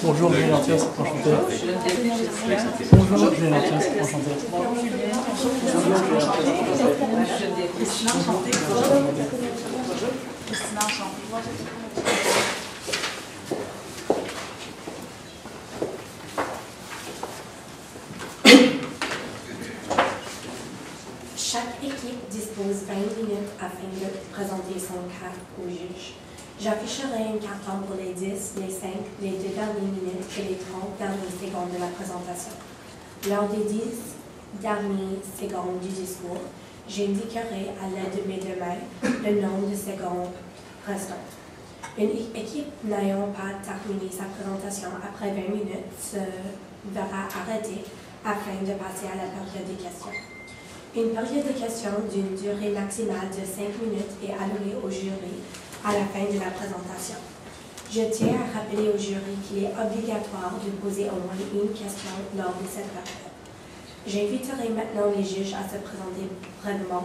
Bonjour, Julien Lantios, enchanté. Bonjour, Julien Lantios, enchanté. Chaque équipe dispose 20 minutes afin de présenter son cas au juge. J'afficherai un carton pour les 10, les 5, les 2 dernières minutes et les 30 dernières secondes de la présentation. Lors des 10 dernières secondes du discours, j'indiquerai à l'aide de mes deux mains le nombre de secondes restantes. Une équipe n'ayant pas terminé sa présentation après 20 minutes se verra arrêtée afin de passer à la période des questions. Une période de questions d'une durée maximale de 5 minutes est allouée au jury à la fin de la présentation. Je tiens à rappeler au jury qu'il est obligatoire de poser au moins une question lors de cette période. J'inviterai maintenant les juges à se présenter brièvement.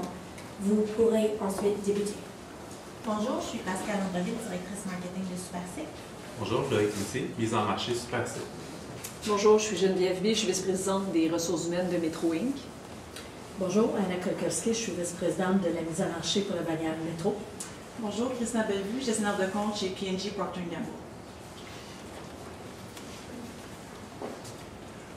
Vous pourrez ensuite débuter. Bonjour, je suis Pascal Andreville, directrice marketing de Supersec. Bonjour, Loïc Moutier, mise en marché Supersec. Bonjour, je suis Geneviève B, je suis vice-présidente des ressources humaines de Métro Inc. Bonjour, Anna Kolkowski, je suis vice-présidente de la mise en marché pour la bannière Métro. Bonjour, Christina Bellevue, gestionnaire de compte chez P&G Procter & Gamble.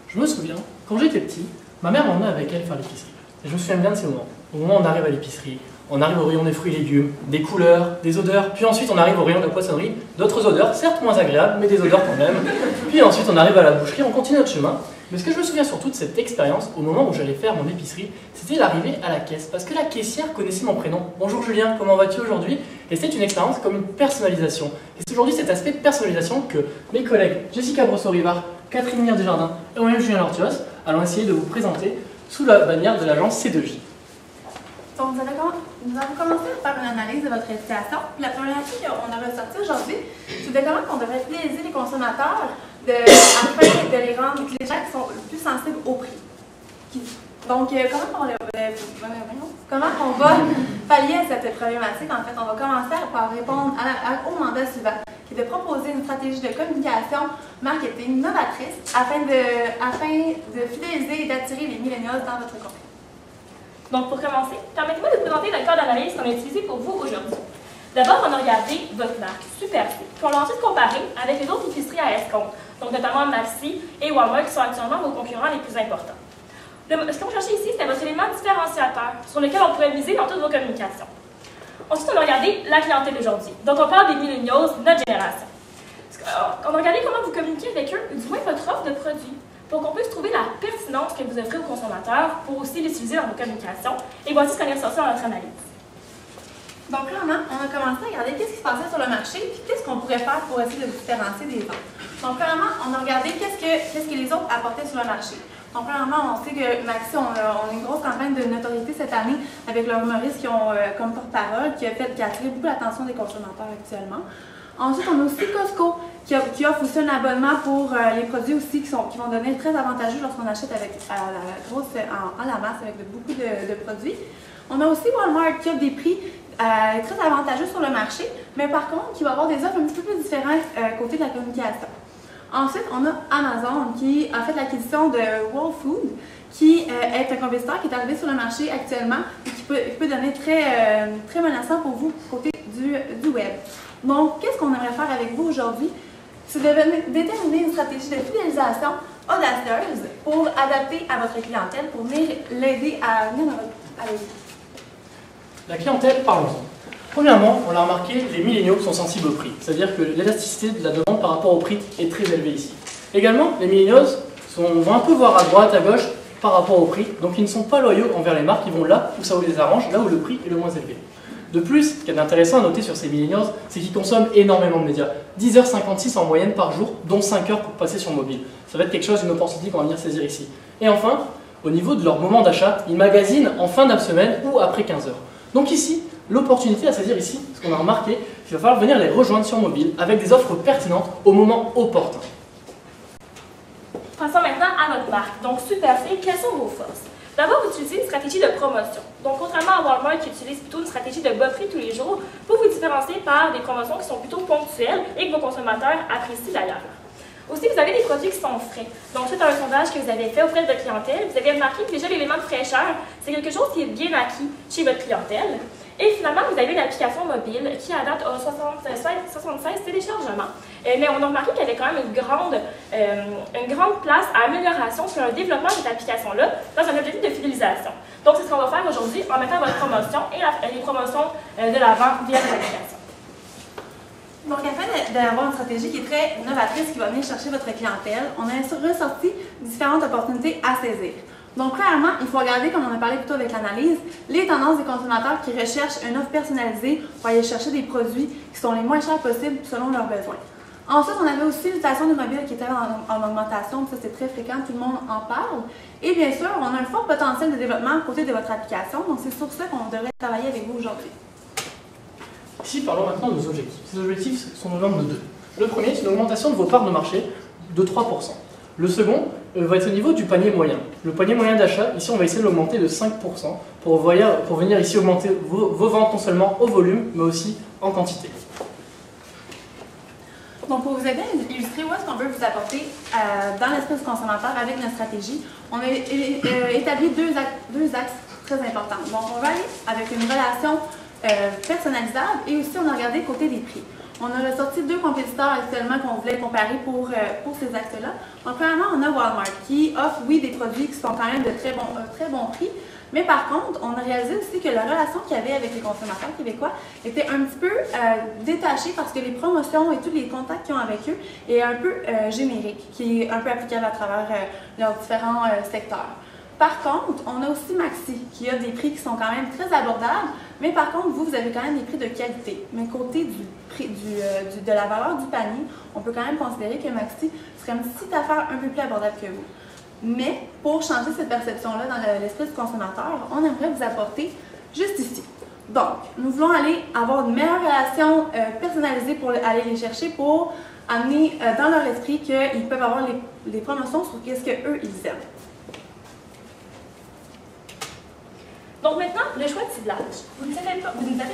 Je me souviens, quand j'étais petit, ma mère m'emmenait avec elle faire l'épicerie. Et je me souviens bien de ces moments. Au moment où on arrive à l'épicerie, on arrive au rayon des fruits et légumes, des couleurs, des odeurs, puis ensuite on arrive au rayon de la poissonnerie, d'autres odeurs, certes moins agréables, mais des odeurs quand même. Puis ensuite on arrive à la boucherie, on continue notre chemin. Mais ce que je me souviens surtout de cette expérience, au moment où j'allais faire mon épicerie, c'était l'arrivée à la caisse, parce que la caissière connaissait mon prénom. Bonjour Julien, comment vas-tu aujourd'hui? Et c'était une expérience comme une personnalisation. Et c'est aujourd'hui cet aspect de personnalisation que mes collègues Jessica Brosseau-Rivard, Catherine Mire-Desjardins et moi-même Julien Lantios allons essayer de vous présenter sous la bannière de l'agence C2J. Donc, nous allons commencer par une analyse de votre situation. La problématique qu'on a ressortie aujourd'hui, c'est de comment on devrait fidéliser les consommateurs afin de les rendre les gens qui sont le plus sensibles au prix. Donc, comment on va pallier à cette problématique? En fait, on va commencer par répondre au mandat suivant, qui est de proposer une stratégie de communication marketing novatrice afin de fidéliser et d'attirer les millennials dans votre compte. Donc, pour commencer, permettez-moi de vous présenter le cas d'analyse qu'on a utilisé pour vous aujourd'hui. D'abord, on a regardé votre marque, Supersec, puis on l'a ensuite comparé avec les autres épiceries à escompte, donc notamment Maxi et Walmart, qui sont actuellement vos concurrents les plus importants. Ce qu'on cherchait ici, c'était votre élément différenciateur sur lequel on pourrait miser dans toutes vos communications. Ensuite, on a regardé la clientèle d'aujourd'hui. Donc, on parle des millennials, notre génération. On a regardé comment vous communiquez avec eux, du moins votre offre de produits, pour qu'on puisse trouver la pertinence que vous offrez aux consommateurs pour aussi l'utiliser dans vos communications. Et voici ce qu'on est ressorti dans notre analyse. Donc, clairement, on a commencé à regarder qu'est-ce qui se passait sur le marché et qu'est-ce qu'on pourrait faire pour essayer de vous différencier des autres. Donc, clairement, on a regardé qu'est-ce que les autres apportaient sur le marché. Donc, premièrement, on sait que Maxi, on a une grosse campagne de notoriété cette année avec leurs humoristes qui ont comme porte-parole, qui a attiré beaucoup l'attention des consommateurs actuellement. Ensuite, on a aussi Costco qui offre aussi un abonnement pour les produits aussi qui vont devenir très avantageux lorsqu'on achète en la masse avec beaucoup de produits. On a aussi Walmart qui offre des prix très avantageux sur le marché, mais par contre, qui va avoir des offres un petit peu plus différentes côté de la communication. Ensuite, on a Amazon qui a fait l'acquisition de Whole Foods, qui est un compétiteur qui est arrivé sur le marché actuellement et qui peut devenir très menaçant pour vous côté du web. Donc, qu'est-ce qu'on aimerait faire avec vous aujourd'hui? C'est de déterminer une stratégie de fidélisation audacieuse pour adapter à votre clientèle, pour venir l'aider à venir avec vous. La clientèle, parlons-en. Premièrement, on l'a remarqué, les milléniaux sont sensibles au prix. C'est-à-dire que l'élasticité de la demande par rapport au prix est très élevée ici. Également, les milléniaux vont un peu voir à droite, à gauche par rapport au prix. Donc ils ne sont pas loyaux envers les marques, ils vont là où ça les arrange, là où le prix est le moins élevé. De plus, ce qui est intéressant à noter sur ces millennials, c'est qu'ils consomment énormément de médias. 10h56 en moyenne par jour, dont 5 heures pour passer sur mobile. Ça va être quelque chose, une opportunité qu'on va venir saisir ici. Et enfin, au niveau de leur moment d'achat, ils magasinent en fin de semaine ou après 15 heures. Donc ici, l'opportunité à saisir ici, ce qu'on a remarqué, c'est qu'il va falloir venir les rejoindre sur mobile avec des offres pertinentes au moment opportun. Passons maintenant à votre marque. Donc, Supersec, quelles sont vos forces? D'abord, utilisez une stratégie de promotion. Donc, contrairement à Walmart qui utilise plutôt une stratégie de bas prix tous les jours, vous différenciez par des promotions qui sont plutôt ponctuelles et que vos consommateurs apprécient d'ailleurs. Aussi, vous avez des produits qui sont frais. Donc, c'est un sondage que vous avez fait auprès de votre clientèle. Vous avez remarqué que déjà l'élément de fraîcheur, c'est quelque chose qui est bien acquis chez votre clientèle. Et finalement, vous avez une application mobile qui, à date, a 76 téléchargements. Mais on a remarqué qu'il y avait quand même une grande place à amélioration sur le développement de cette application-là dans un objectif de fidélisation. Donc, c'est ce qu'on va faire aujourd'hui en mettant votre promotion et les promotions de la vente via votre application. Donc, afin d'avoir une stratégie qui est très novatrice, qui va venir chercher votre clientèle, on a ressorti différentes opportunités à saisir. Donc, premièrement, il faut regarder, comme on a parlé plutôt avec l'analyse, les tendances des consommateurs qui recherchent une offre personnalisée pour aller chercher des produits qui sont les moins chers possibles selon leurs besoins. Ensuite, on avait aussi l'utilisation du mobile qui était en augmentation, ça c'est très fréquent, tout le monde en parle. Et bien sûr, on a un fort potentiel de développement à côté de votre application, donc c'est sur ça qu'on devrait travailler avec vous aujourd'hui. Ici, parlons maintenant de nos objectifs. Ces objectifs sont au nombre de deux. Le premier, c'est une augmentation de vos parts de marché de 3%. Le second va être au niveau du panier moyen. Le panier moyen d'achat, ici, on va essayer de l'augmenter de 5% pour venir ici augmenter vos ventes non seulement au volume, mais aussi en quantité. Donc, pour vous aider à illustrer où est-ce qu'on veut vous apporter dans l'esprit du consommateur avec notre stratégie, on a établi deux axes très importants. Donc, on va aller avec une relation personnalisable et aussi on a regardé côté des prix. On a ressorti deux compétiteurs actuellement qu'on voulait comparer pour ces axes-là. Donc, premièrement, on a Walmart qui offre, oui, des produits qui sont quand même de très bon prix, mais par contre, on a réalisé aussi que la relation qu'il y avait avec les consommateurs québécois était un petit peu détachée parce que les promotions et tous les contacts qu'ils ont avec eux est un peu générique, qui est un peu applicable à travers leurs différents secteurs. Par contre, on a aussi Maxi, qui a des prix qui sont quand même très abordables, mais par contre, vous avez quand même des prix de qualité. Mais côté de la valeur du panier, on peut quand même considérer que Maxi serait une petite affaire un peu plus abordable que vous. Mais pour changer cette perception-là dans l'esprit du consommateur, on aimerait vous apporter juste ici. Donc, nous voulons aller avoir une meilleure relation personnalisée pour aller les chercher, pour amener dans leur esprit qu'ils peuvent avoir les promotions sur ce qu'eux, ils aiment. Donc maintenant, le choix de ciblage. Vous nous avez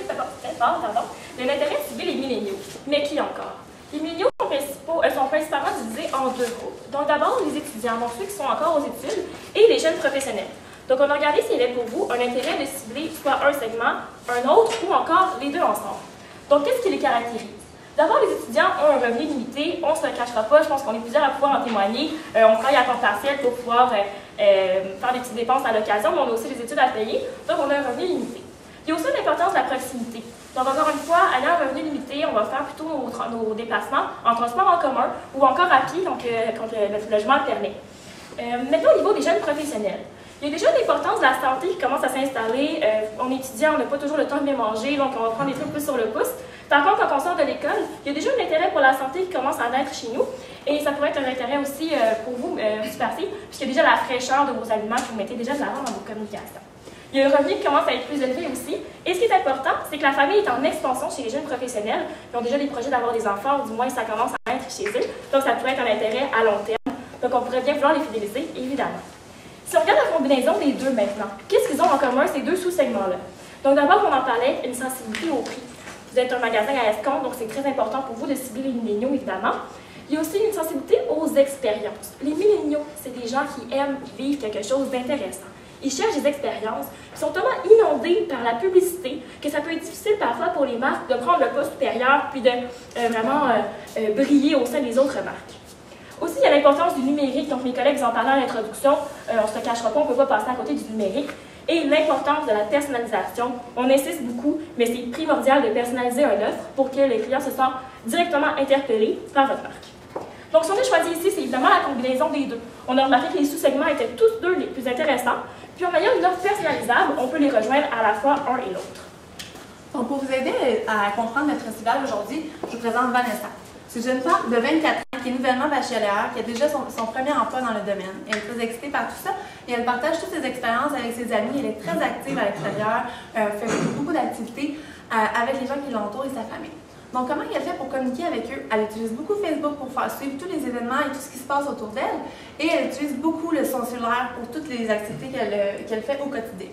fait part de l'intérêt de cibler les milléniaux. Mais qui encore? Les milléniaux sont principalement divisés en deux groupes. Donc d'abord, les étudiants, donc ceux qui sont encore aux études, et les jeunes professionnels. Donc on a regardé s'il y avait pour vous un intérêt de cibler soit un segment, un autre, ou encore les deux ensemble. Donc qu'est-ce qui les caractérise? D'abord, les étudiants ont un revenu limité, on ne se le cachera pas, je pense qu'on est plusieurs à pouvoir en témoigner. On travaille à temps partiel pour pouvoir faire des petites dépenses à l'occasion, mais on a aussi des études à payer, donc on a un revenu limité. Il y a aussi l'importance de la proximité. Donc encore une fois, ayant un revenu limité, on va faire plutôt nos déplacements en transport en commun ou encore à pied quand le logement le permet. Maintenant, au niveau des jeunes professionnels. Il y a déjà l'importance de la santé qui commence à s'installer. On est étudiant, on n'a pas toujours le temps de bien manger, donc on va prendre des trucs plus sur le pouce. Par contre, quand on sort de l'école, il y a déjà un intérêt pour la santé qui commence à naître chez nous. Et ça pourrait être un intérêt aussi pour vous, Super C, puisqu'il y a déjà la fraîcheur de vos aliments que vous mettez déjà de l'avant dans vos communications. Il y a un revenu qui commence à être plus élevé aussi. Et ce qui est important, c'est que la famille est en expansion chez les jeunes professionnels. Ils ont déjà des projets d'avoir des enfants, ou du moins ça commence à être chez eux. Donc ça pourrait être un intérêt à long terme. Donc on pourrait bien vouloir les fidéliser, évidemment. Si on regarde la combinaison des deux maintenant, qu'est-ce qu'ils ont en commun ces deux sous-segments-là? Donc d'abord, on en parlait, une sensibilité au prix. Vous êtes un magasin à escompte, donc c'est très important pour vous de cibler les milléniaux, évidemment. Il y a aussi une sensibilité aux expériences. Les milléniaux, c'est des gens qui aiment vivre quelque chose d'intéressant. Ils cherchent des expériences, ils sont tellement inondés par la publicité que ça peut être difficile parfois pour les marques de prendre le pas supérieur puis de vraiment briller au sein des autres marques. Aussi, il y a l'importance du numérique, donc mes collègues en parlaient à l'introduction, on ne se cachera pas, on ne peut pas passer à côté du numérique. Et l'importance de la personnalisation. On insiste beaucoup, mais c'est primordial de personnaliser une offre pour que les clients se sentent directement interpellés par votre marque. Donc, ce qu'on a choisi ici, c'est évidemment la combinaison des deux. On a remarqué que les sous-segments étaient tous deux les plus intéressants. Puis, en ayant une offre personnalisable, on peut les rejoindre à la fois un et l'autre. Donc, pour vous aider à comprendre notre ciblage aujourd'hui, je vous présente Vanessa. C'est une jeune femme de 24 ans qui est nouvellement bachelière, qui a déjà son premier emploi dans le domaine. Elle est très excitée par tout ça et elle partage toutes ses expériences avec ses amis. Elle est très active à l'extérieur, fait beaucoup d'activités avec les gens qui l'entourent et sa famille. Donc, comment elle fait pour communiquer avec eux? Elle utilise beaucoup Facebook pour faire suivre tous les événements et tout ce qui se passe autour d'elle. Et elle utilise beaucoup son cellulaire pour toutes les activités qu'elle fait au quotidien.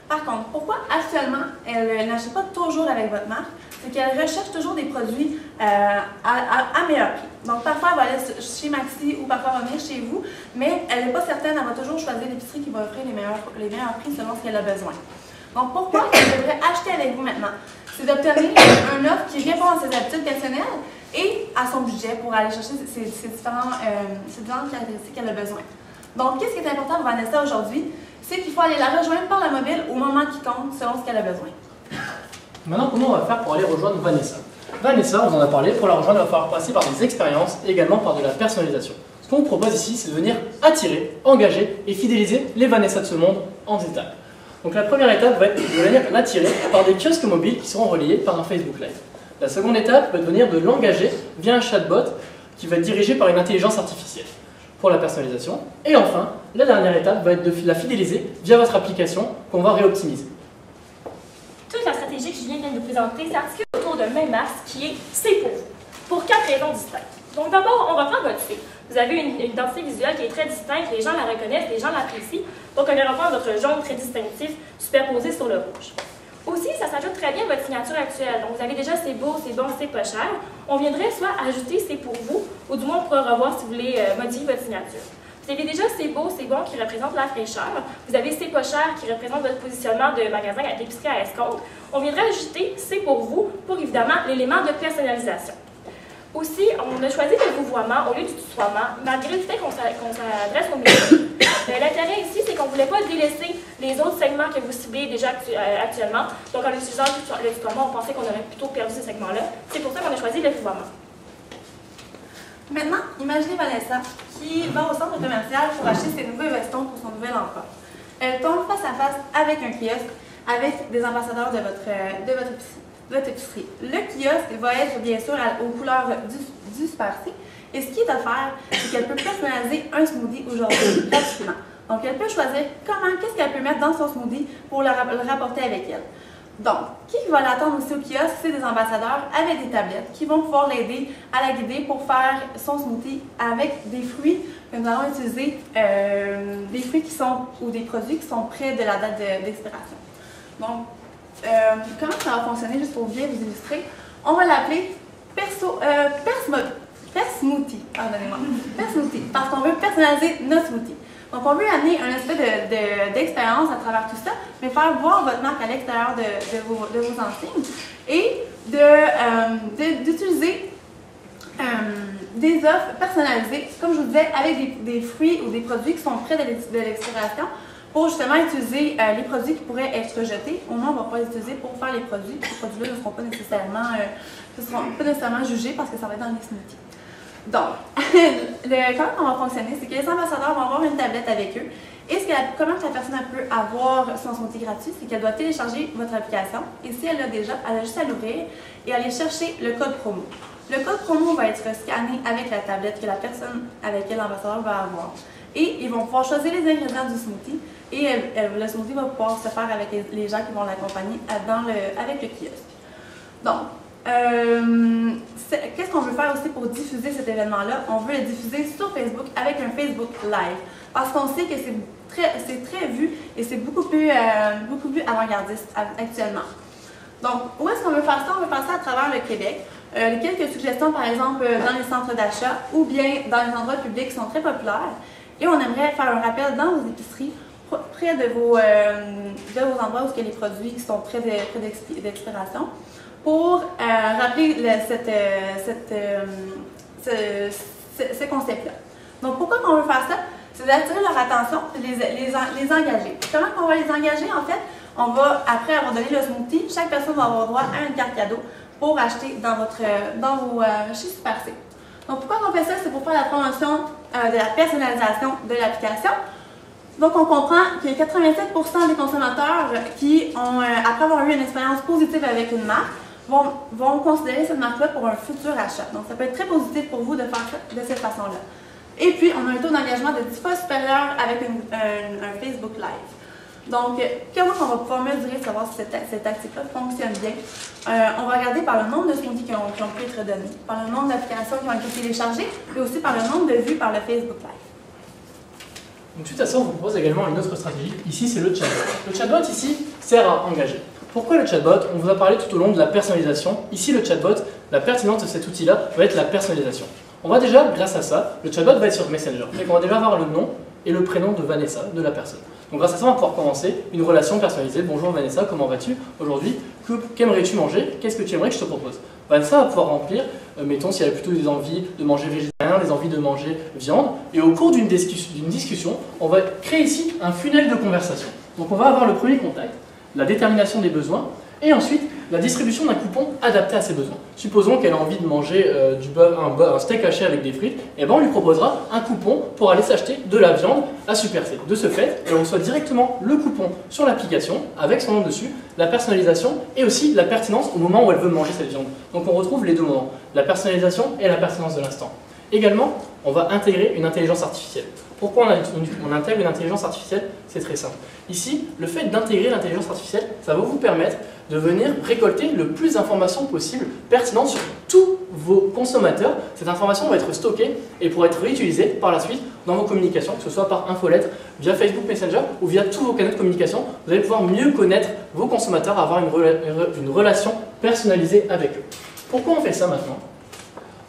Par contre, pourquoi actuellement elle n'achète pas toujours avec votre marque? C'est qu'elle recherche toujours des produits à meilleur prix. Donc, parfois, elle va aller chez Maxi ou parfois venir chez vous, mais elle n'est pas certaine, elle va toujours choisir l'épicerie qui va offrir les meilleurs prix selon ce qu'elle a besoin. Donc, pourquoi elle devrait acheter avec vous maintenant? C'est d'obtenir un offre qui répond à ses habitudes personnelles et à son budget pour aller chercher ces différentes caractéristiques qu'elle a besoin. Donc, qu'est-ce qui est important pour Vanessa aujourd'hui? C'est qu'il faut aller la rejoindre par la mobile au moment qui compte selon ce qu'elle a besoin. Maintenant, comment on va faire pour aller rejoindre Vanessa? Vanessa, on en a parlé, pour la rejoindre, il va falloir passer par des expériences et également par de la personnalisation. Ce qu'on vous propose ici, c'est de venir attirer, engager et fidéliser les Vanessa de ce monde en étapes. Donc la première étape va être de venir l'attirer par des kiosques mobiles qui seront relayés par un Facebook Live. La seconde étape va être de venir de l'engager via un chatbot qui va être dirigé par une intelligence artificielle pour la personnalisation. Et enfin, la dernière étape va être de la fidéliser via votre application qu'on va réoptimiser. Toute la stratégie que Julien vient de nous présenter s'articule autour d'un même axe qui est « C'est pour vous », pour 4 raisons distinctes. Donc d'abord, on reprend votre site. Vous avez une identité visuelle qui est très distincte, les gens la reconnaissent, les gens l'apprécient. Donc on reprend votre jaune très distinctif superposé sur le rouge. Aussi, ça s'ajoute très bien à votre signature actuelle. Donc vous avez déjà c'est beau, c'est bon, c'est pas cher. On viendrait soit ajouter c'est pour vous, ou du moins on pourra revoir si vous voulez modifier votre signature. Vous avez déjà c'est beau, c'est bon qui représente la fraîcheur. Vous avez c'est pas cher qui représente votre positionnement de magasin à l'épicerie à escompte. On viendrait ajouter c'est pour vous pour évidemment l'élément de personnalisation. Aussi, on a choisi le vouvoiement au lieu du tutoiement, malgré le fait qu'on s'adresse au milieu. L'intérêt ici, c'est qu'on ne voulait pas délaisser les autres segments que vous ciblez déjà actuellement. Donc, en utilisant le tutoiement, on pensait qu'on aurait plutôt perdu ces segments-là. C'est pour ça qu'on a choisi le vouvoiement. Maintenant, imaginez Vanessa qui va au centre commercial pour acheter ses nouveaux vestons pour son nouvel emploi. Elle tombe face à face avec un kiosque, avec des ambassadeurs de votre épicerie. Le kiosque va être bien sûr aux couleurs du Super C. Et ce qui est à faire, c'est qu'elle peut personnaliser un smoothie aujourd'hui gratuitement. Donc, elle peut choisir qu'est-ce qu'elle peut mettre dans son smoothie pour le rapporter avec elle. Donc, qui va l'attendre aussi au kiosque, c'est des ambassadeurs avec des tablettes qui vont pouvoir l'aider à la guider pour faire son smoothie avec des fruits que nous allons utiliser, des fruits ou des produits qui sont près de la date d'expiration. Donc, comment ça va fonctionner, juste pour bien vous illustrer? On va l'appeler Smoothie, pardonnez-moi. Smoothie, parce qu'on veut personnaliser notre smoothie. Donc, on veut amener un aspect d'expérience à travers tout ça, mais faire voir votre marque à l'extérieur de vos enseignes et d'utiliser des offres personnalisées, comme je vous disais, avec des fruits ou des produits qui sont près de l'expiration pour justement utiliser les produits qui pourraient être jetés. Au moins, on va pouvoir les utiliser pour faire les produits. Ces produits-là ne seront pas nécessairement jugés parce que ça va être dans les smoothies. Donc, comment on va fonctionner, c'est que les ambassadeurs vont avoir une tablette avec eux. Et comment la personne peut avoir son smoothie gratuit, c'est qu'elle doit télécharger votre application. Et si elle l'a déjà, elle a juste à l'ouvrir et aller chercher le code promo. Le code promo va être scanné avec la tablette que la personne avec laquelle l'ambassadeur va avoir. Et ils vont pouvoir choisir les ingrédients du smoothie. Et le smoothie va pouvoir se faire avec les gens qui vont l'accompagner avec le kiosque. Donc, qu'est-ce qu'on veut faire aussi pour diffuser cet événement-là? On veut le diffuser sur Facebook avec un Facebook Live. Parce qu'on sait que c'est très vu et c'est beaucoup plus avant-gardiste actuellement. Donc, où est-ce qu'on veut faire ça? On veut faire ça à travers le Québec. Quelques suggestions, par exemple, dans les centres d'achat ou bien dans les endroits publics qui sont très populaires. Et on aimerait faire un rappel dans vos épiceries, près de vos endroits où il y a les produits qui sont près d'expiration, pour rappeler ce concept-là. Donc, pourquoi on veut faire ça? C'est d'attirer leur attention et les engager. Comment on va les engager? En fait, après avoir donné le smoothie, chaque personne va avoir droit à une carte cadeau pour acheter chez Super C. Donc, pourquoi on fait ça? C'est pour faire la promotion de la personnalisation de l'application. Donc, on comprend qu'il y a 87% des consommateurs qui, après avoir eu une expérience positive avec une marque, vont considérer cette marque-là pour un futur achat. Donc, ça peut être très positif pour vous de faire ça de cette façon-là. Et puis, on a un taux d'engagement de 10 fois supérieur avec un Facebook Live. Donc, comment on va pouvoir mesurer, savoir si cette tactique-là fonctionne bien? On va regarder par le nombre de smoothies qui ont pu être donnés, par le nombre d'applications qui ont été téléchargées, et aussi par le nombre de vues par le Facebook Live. Donc, suite à ça, on vous propose également une autre stratégie. Ici, c'est le chatbot. Le chatbot, ici, sert à engager. Pourquoi le chatbot? On vous a parlé tout au long de la personnalisation. Ici, le chatbot, la pertinence de cet outil-là va être la personnalisation. On va déjà, grâce à ça, le chatbot va être sur Messenger. Et on va déjà avoir le nom et le prénom de Vanessa, de la personne. Donc grâce à ça, on va pouvoir commencer une relation personnalisée. Bonjour Vanessa, comment vas-tu aujourd'hui? Qu'aimerais-tu manger? Qu'est-ce que tu aimerais que je te propose? Vanessa va pouvoir remplir, mettons si elle a plutôt des envies de manger végétarien, des envies de manger viande. Et au cours d'une discussion, on va créer ici un funnel de conversation. Donc on va avoir le premier contact, la détermination des besoins, et ensuite la distribution d'un coupon adapté à ses besoins. Supposons qu'elle a envie de manger un steak haché avec des frites, et ben on lui proposera un coupon pour aller s'acheter de la viande à Super C. De ce fait, elle reçoit directement le coupon sur l'application avec son nom dessus, la personnalisation et aussi la pertinence au moment où elle veut manger cette viande. Donc on retrouve les deux moments, la personnalisation et la pertinence de l'instant. Également, on va intégrer une intelligence artificielle. Pourquoi on intègre une intelligence artificielle? C'est très simple. Ici, le fait d'intégrer l'intelligence artificielle, ça va vous permettre de venir récolter le plus d'informations possibles pertinentes sur tous vos consommateurs. Cette information va être stockée et pourra être réutilisée par la suite dans vos communications, que ce soit par infolettre, via Facebook Messenger ou via tous vos canaux de communication. Vous allez pouvoir mieux connaître vos consommateurs, avoir une relation personnalisée avec eux. Pourquoi on fait ça maintenant?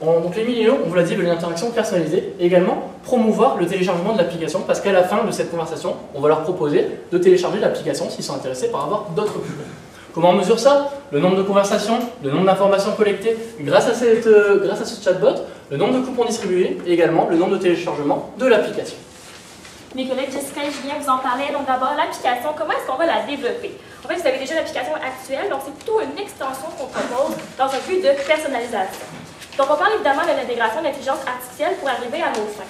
Donc les milléniaux, on vous l'a dit, veulent une interaction personnalisée et également promouvoir le téléchargement de l'application parce qu'à la fin de cette conversation, on va leur proposer de télécharger l'application s'ils sont intéressés par avoir d'autres coupons. Comment on mesure ça? Le nombre de conversations, le nombre d'informations collectées grâce à ce chatbot, le nombre de coupons distribués et également le nombre de téléchargements de l'application. Mes collègues Jessica et Julien vous en parlaient. Donc d'abord, l'application, comment est-ce qu'on va la développer? En fait, vous avez déjà l'application actuelle, donc c'est plutôt une extension qu'on propose dans un but de personnalisation. Donc on parle évidemment de l'intégration de l'intelligence artificielle pour arriver à nos fins.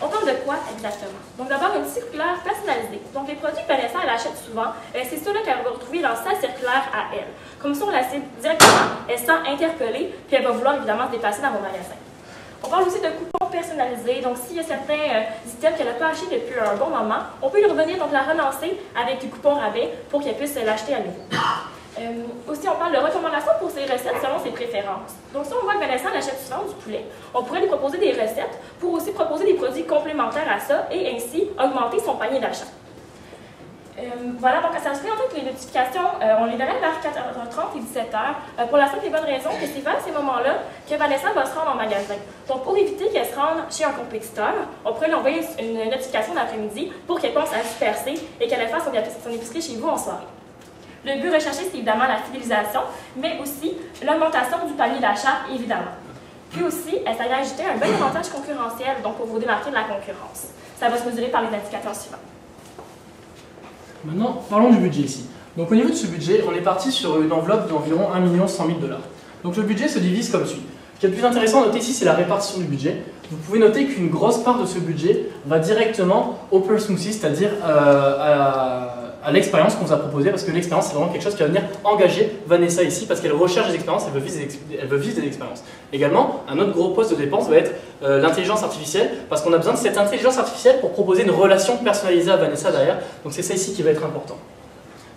On parle de quoi exactement? Donc d'abord une circulaire personnalisée. Donc les produits que Vanessa elle achète souvent, c'est ceux-là qu'elle va retrouver dans sa circulaire à elle. Comme ça on la cible directement, elle sent interpellée, puis elle va vouloir évidemment se déplacer dans vos magasins. On parle aussi de coupons personnalisés, donc s'il y a certains items qu'elle n'a pas achetés depuis un bon moment, on peut lui revenir, donc la relancer avec du coupon rabais pour qu'elle puisse l'acheter à nouveau. Aussi, on parle de recommandations pour ses recettes selon ses préférences. Donc, si on voit que Vanessa achète souvent du poulet, on pourrait lui proposer des recettes pour aussi proposer des produits complémentaires à ça et ainsi augmenter son panier d'achat. Voilà, donc ça se fait en fait les notifications, on les verrait vers 4h30 et 17h pour la simple et bonne raison que c'est vers ces moments-là que Vanessa va se rendre en magasin. Donc, pour éviter qu'elle se rende chez un compétiteur, on pourrait lui envoyer une notification d'après-midi pour qu'elle pense à Super C et qu'elle fasse son épicerie chez vous en soirée. Le but recherché, c'est évidemment la fidélisation, mais aussi l'augmentation du panier d'achat, évidemment. Puis aussi, ça vient ajouter un bon avantage concurrentiel, donc pour vous démarquer de la concurrence. Ça va se mesurer par les indicateurs suivants. Maintenant, parlons du budget ici. Donc au niveau de ce budget, on est parti sur une enveloppe d'environ 1 100 000 $. Donc le budget se divise comme suit. Ce qui est le plus intéressant à noter ici, c'est la répartition du budget. Vous pouvez noter qu'une grosse part de ce budget va directement au per smoothie, c'est-à-dire à l'expérience qu'on vous a proposée, parce que l'expérience, c'est vraiment quelque chose qui va venir engager Vanessa ici, parce qu'elle recherche des expériences, elle veut vivre des expériences. Également, un autre gros poste de dépense va être l'intelligence artificielle, parce qu'on a besoin de cette intelligence artificielle pour proposer une relation personnalisée à Vanessa derrière, donc c'est ça ici qui va être important.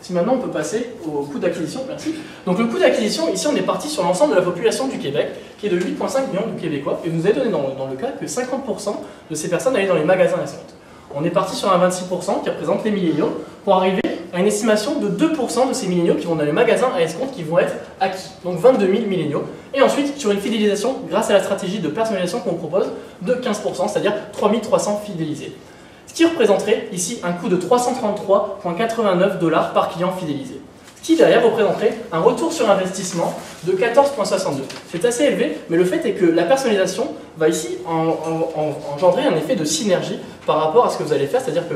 Si maintenant on peut passer au coût d'acquisition, merci. Donc le coût d'acquisition, ici on est parti sur l'ensemble de la population du Québec, qui est de 8,5 millions de Québécois, et vous avez donné dans le cas que 50% de ces personnes allaient dans les magasins escomptes. On est parti sur un 26% qui représente les milléniaux, pour arriver à une estimation de 2% de ces milléniaux qui vont dans les magasins à escompte qui vont être acquis, donc 22 000 milléniaux. Et ensuite sur une fidélisation grâce à la stratégie de personnalisation qu'on propose de 15%, c'est-à-dire 3 300 fidélisés. Ce qui représenterait ici un coût de 333,89 $ par client fidélisé. Ce qui derrière représenterait un retour sur investissement de 14,62. C'est assez élevé, mais le fait est que la personnalisation va ici engendrer un effet de synergie par rapport à ce que vous allez faire, c'est-à-dire que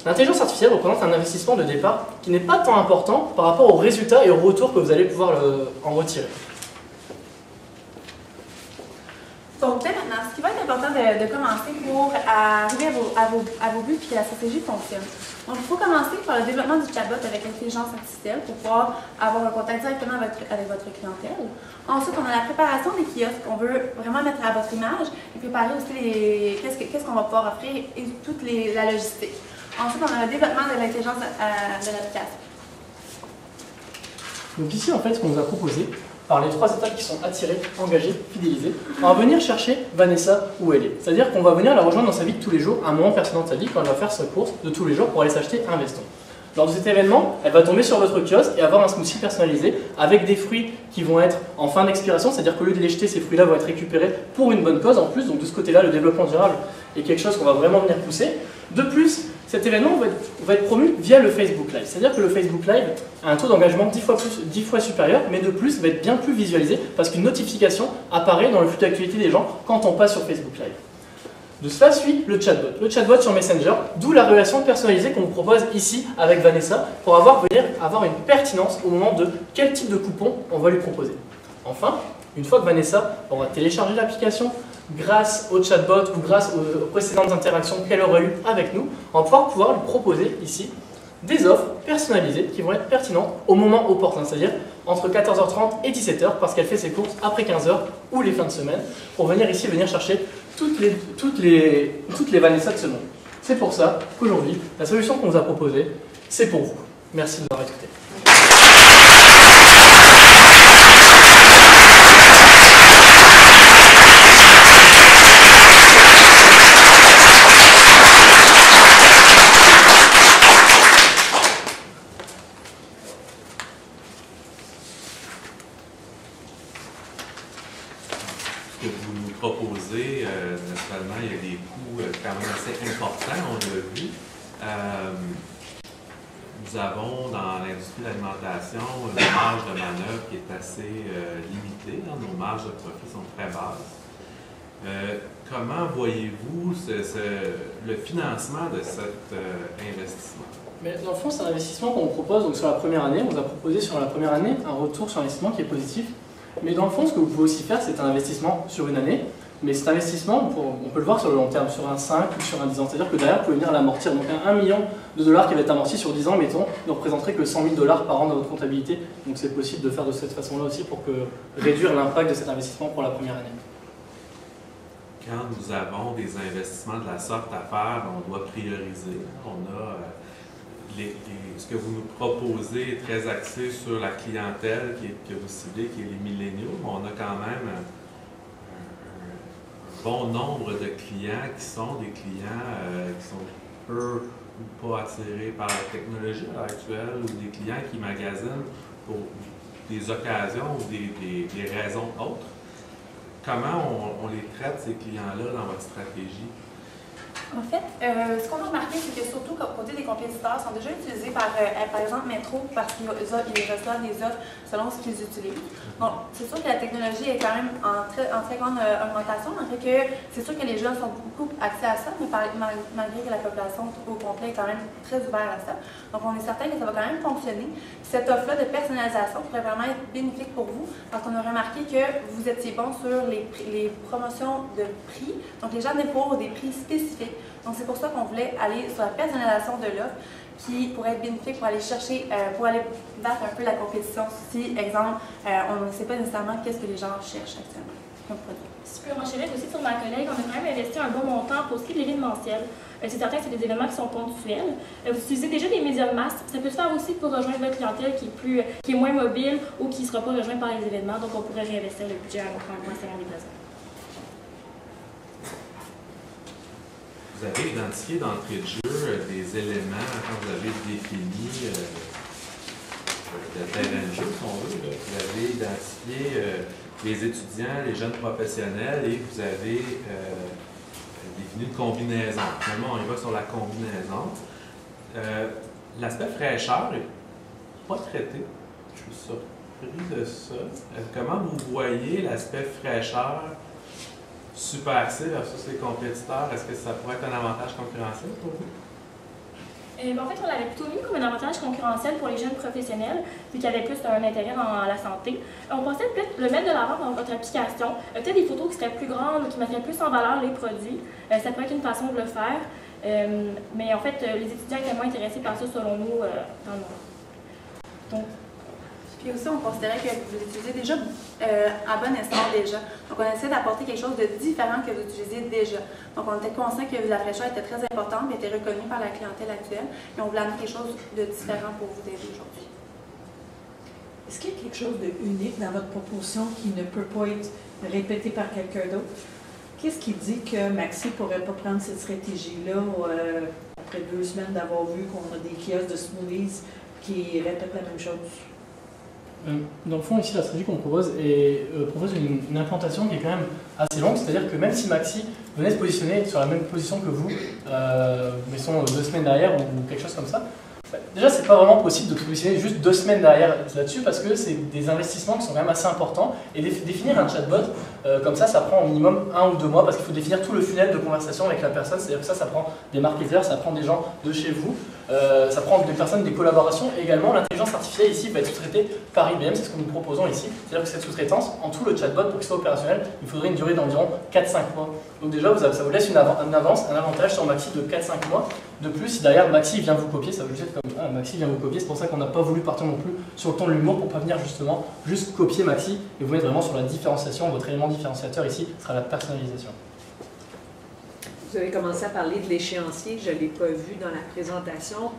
l'intelligence artificielle représente un investissement de départ qui n'est pas tant important par rapport aux résultats et aux retours que vous allez pouvoir en retirer. Donc, dès maintenant, ce qui va être important de commencer pour arriver à vos buts et que la stratégie fonctionne. Donc, il faut commencer par le développement du chatbot avec l'intelligence artificielle pour pouvoir avoir un contact directement avec votre clientèle. Ensuite, on a la préparation des kiosques qu'on veut vraiment mettre à votre image et préparer aussi qu'est-ce qu'on va pouvoir offrir et toute la logistique. Ensuite, on a le développement de l'intelligence de l'application. Donc ici, en fait, ce qu'on nous a proposé, par les 3 étapes qui sont attirées, engagées, fidélisées, on va venir chercher Vanessa où elle est. C'est-à-dire qu'on va venir la rejoindre dans sa vie de tous les jours, à un moment pertinent de sa vie, quand elle va faire sa course de tous les jours pour aller s'acheter un veston. Lors de cet événement, elle va tomber sur votre kiosque et avoir un smoothie personnalisé avec des fruits qui vont être en fin d'expiration, c'est-à-dire qu'au lieu de les jeter, ces fruits-là vont être récupérés pour une bonne cause en plus. Donc de ce côté-là, le développement durable est quelque chose qu'on va vraiment venir pousser. De plus, cet événement va être promu via le Facebook Live. C'est-à-dire que le Facebook Live a un taux d'engagement 10 fois supérieur, mais de plus va être bien plus visualisé parce qu'une notification apparaît dans le flux d'actualité des gens quand on passe sur Facebook Live. De cela suit le chatbot. Le chatbot sur Messenger, d'où la relation personnalisée qu'on vous propose ici avec Vanessa pour venir avoir une pertinence au moment de quel type de coupon on va lui proposer. Enfin, une fois que Vanessa aura téléchargé l'application, grâce au chatbot ou grâce aux précédentes interactions qu'elle aura eues avec nous, on va pouvoir lui proposer ici des offres personnalisées qui vont être pertinentes au moment opportun, c'est-à-dire entre 14h30 et 17h parce qu'elle fait ses courses après 15h ou les fins de semaine pour venir chercher toutes les Vanessa de ce monde. C'est pour ça qu'aujourd'hui, la solution qu'on vous a proposée, c'est pour vous. Merci de nous avoir écoutés. Ce que vous nous proposez, naturellement, il y a des coûts quand même assez importants, on l'a vu. Nous avons dans l'industrie de l'alimentation une marge de manœuvre qui est assez limitée. Nos marges de profit sont très basses. Comment voyez-vous le financement de cet investissement? Mais dans le fond, c'est un investissement qu'on vous propose donc sur la première année. On vous a proposé sur la première année un retour sur investissement qui est positif. Mais dans le fond, ce que vous pouvez aussi faire, c'est un investissement sur une année. Mais cet investissement, on peut le voir sur le long terme, sur un 5 ou sur un 10 ans. C'est-à-dire que derrière, vous pouvez venir l'amortir. Donc un 1 million de dollars qui va être amorti sur 10 ans, mettons, ne représenterait que 100 000 dollars par an dans votre comptabilité. Donc c'est possible de faire de cette façon-là aussi pour réduire l'impact de cet investissement pour la première année. Quand nous avons des investissements de la sorte à faire, on doit prioriser. On a ce que vous nous proposez est très axé sur la clientèle que vous ciblez, qui est les milléniaux. On a quand même un bon nombre de clients qui sont des clients qui sont peu ou pas attirés par la technologie à l'heure actuelle, ou des clients qui magasinent pour des occasions ou des raisons autres. Comment on les traite, ces clients-là, dans votre stratégie? En fait, ce qu'on a remarqué, c'est que surtout côté des compétiteurs sont déjà utilisés par exemple, Metro, parce qu'ils reçoivent des offres selon ce qu'ils utilisent. Donc, c'est sûr que la technologie est quand même en très grande augmentation, en fait que c'est sûr que les jeunes sont beaucoup axés à ça, mais malgré que la population au complet est quand même très ouverte à ça. Donc, on est certain que ça va quand même fonctionner. Cette offre-là de personnalisation pourrait vraiment être bénéfique pour vous, parce qu'on a remarqué que vous étiez bon sur les promotions de prix. Donc, les gens venaient pour des prix spécifiques. Donc, c'est pour ça qu'on voulait aller sur la personnalisation de l'offre qui pourrait être bénéfique pour aller chercher, pour aller battre un peu la compétition. Si, exemple, on ne sait pas nécessairement qu'est-ce que les gens cherchent actuellement comme produit. Si je peux enchaîner aussi sur ma collègue, on a quand même investi un bon montant pour ce qui est de l'événementiel. C'est certain que c'est des événements qui sont ponctuels. Vous utilisez déjà des médias de masse. Ça peut se faire aussi pour rejoindre votre clientèle qui est moins mobile ou qui ne sera pas rejointe par les événements. Donc, on pourrait réinvestir le budget à notre emploi selon les besoins. Vous avez identifié d'entrée de jeu des éléments quand vous avez défini le terrain de jeu, si on veut. Vous avez identifié les étudiants, les jeunes professionnels et vous avez défini une combinaison. Finalement, on y va sur la combinaison. L'aspect fraîcheur n'est pas traité. Je suis surpris de ça. Comment vous voyez l'aspect fraîcheur super axé versus les compétiteurs? Est-ce que ça pourrait être un avantage concurrentiel pour vous? En fait, on l'avait plutôt mis comme un avantage concurrentiel pour les jeunes professionnels, vu qu'il y avait plus un intérêt dans la santé. On pensait peut-être le mettre de l'avant dans votre application, peut-être des photos qui seraient plus grandes ou qui mettraient plus en valeur les produits. Ça pourrait être une façon de le faire. Mais en fait, les étudiants étaient moins intéressés par ça, selon nous, dans le monde. Donc, Puis aussi, on considérait que vous l'utilisez déjà en bon essor déjà. Donc, on essaie d'apporter quelque chose de différent que vous utilisiez déjà. Donc, on était conscient que la fraîcheur était très importante, mais était reconnue par la clientèle actuelle. Et on voulait amener quelque chose de différent pour vous aider aujourd'hui. Est-ce qu'il y a quelque chose de unique dans votre proposition qui ne peut pas être répété par quelqu'un d'autre? Qu'est-ce qui dit que Maxi ne pourrait pas prendre cette stratégie-là après 2 semaines d'avoir vu qu'on a des kiosques de smoothies qui répètent la même chose? Dans le fond, ici, la stratégie qu'on propose propose une implantation qui est quand même assez longue, c'est-à-dire que même si Maxi venait se positionner sur la même position que vous, mettons 2 semaines derrière ou quelque chose comme ça, déjà, c'est pas vraiment possible de se positionner juste 2 semaines derrière là-dessus parce que c'est des investissements qui sont quand même assez importants et définir un chatbot comme ça prend au minimum 1 ou 2 mois parce qu'il faut définir tout le funnel de conversation avec la personne, c'est-à-dire que ça prend des marketeurs, ça prend des gens de chez vous, ça prend des personnes, des collaborations et également l'intelligence artificielle ici va être sous-traitée par IBM, c'est ce que nous proposons ici, c'est-à-dire que cette sous-traitance, en tout le chatbot pour qu'il soit opérationnel, il faudrait une durée d'environ 4-5 mois. Donc déjà, ça vous laisse un avantage sur Maxi de 4-5 mois. De plus, si derrière Maxi vient vous copier, ça veut juste être comme Maxi vient vous copier, c'est pour ça qu'on n'a pas voulu partir non plus sur le ton de l'humour pour pas venir justement juste copier Maxi et vous mettre vraiment sur la différenciation. Votre élément différenciateur ici sera la personnalisation. Vous avez commencé à parler de l'échéancier, je ne l'ai pas vu dans la présentation.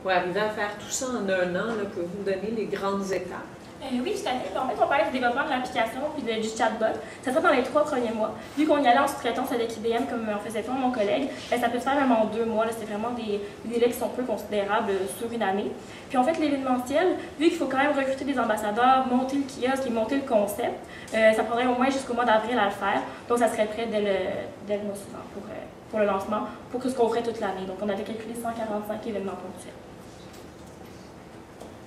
Pour arriver à faire tout ça en 1 an, pouvez-vous nous donner les grandes étapes? Oui, tout à fait. En fait, on parlait du développement de l'application puis du chatbot. Ça sera dans les 3 premiers mois. Vu qu'on y allait en sous-traitance avec IBM, comme en faisait toi, mon collègue, ça peut se faire même en 2 mois. C'est vraiment des délais qui sont peu considérables sur une année. Puis en fait, l'événementiel, vu qu'il faut quand même recruter des ambassadeurs, monter le kiosque et monter le concept, ça prendrait au moins jusqu'au mois d'avril à le faire. Donc, ça serait prêt dès le mois suivant pour le lancement, pour ce qu'on ferait toute l'année. Donc, on avait calculé 145 événements ponctuels.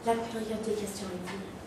La période des questions est finie.